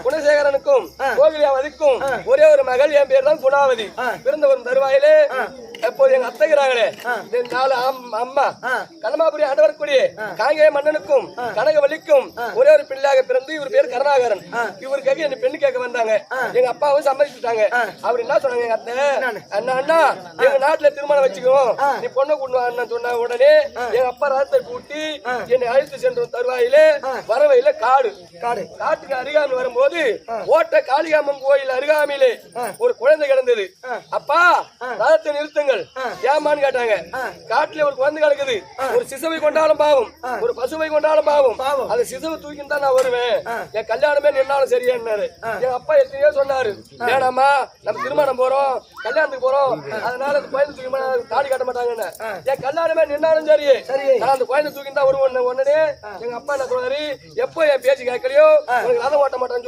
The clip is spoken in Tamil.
குணசேகரனுக்கும் கோகிலியாவதிக்கும் ஒரே ஒரு மகள், என் பேர் தான் குணாவதி. பிறந்த ஒரு தருவாயிலே எப்போது எங்க அத்தைகிறாங்களே நாலு அம்மா கனமாபுரி ஆண்டவர்க்குடியே காங்கேய மன்னனுக்கும் கனகவல்லிக்கும் ஒரே ஒரு பிள்ளையாக பிறந்து இவர் பேர் கருணாகரன். இவருக்காக என்ன பெண்ணு கேட்க வந்தாங்க. எங்க அப்பாவும் சம்மதிச்சுட்டாங்க. அவர் என்ன சொன்னாங்க, எங்க அத்தை அண்ணா எங்க நாட்டுல திருமணம் வச்சுக்குவோம், நீ பொண்ணை கொண்டு வான்னு சொன்ன உடனே எங்க அப்பா ரதத்தை கூட்டி என்னை அழைத்து சென்ற தருவாயிலே வரவையில காட்டுக்கு அருகாமல் வரும்போது ஓட்ட காளிகாமன் கோயில் அருகாமையிலே ஒரு குழந்தை கிடந்தது. அப்பா ரதத்தை நிறுத்துங்கள் ஏமான்னு கேட்டாங்க. காட்டுல ஒரு குழந்தை கிடக்குது, ஒரு சிசுவை கொண்டாலும் பாவம், ஒரு பசுவை கொண்டாலும் பாவம், அந்த சிசுவை தூக்கின்னு தான் நான் வருவேன், என் கல்யாணமே நின்னாலும் சரியான்னாரு. எங்க அப்பா எத்தனையோ சொன்னாரு, வேணாமா நம்ம திருமணம் போறோம், கல்யாணத்துக்கு போறோம், அதனால அந்த குழந்தை தூக்கி தாடி கட்ட மாட்டாங்கன்னு. என் கல்யாணமே நின்னாலும் சரி, நான் அந்த குழந்தை தூக்கின்னு தான் வருவேன். உடனே எங்க அப்பா என்ன சொன்னாரு, எப்போ என் பேச்சு கேட்கலையோ ரதம் ஓட்ட மாட்டான்னு சொல்லி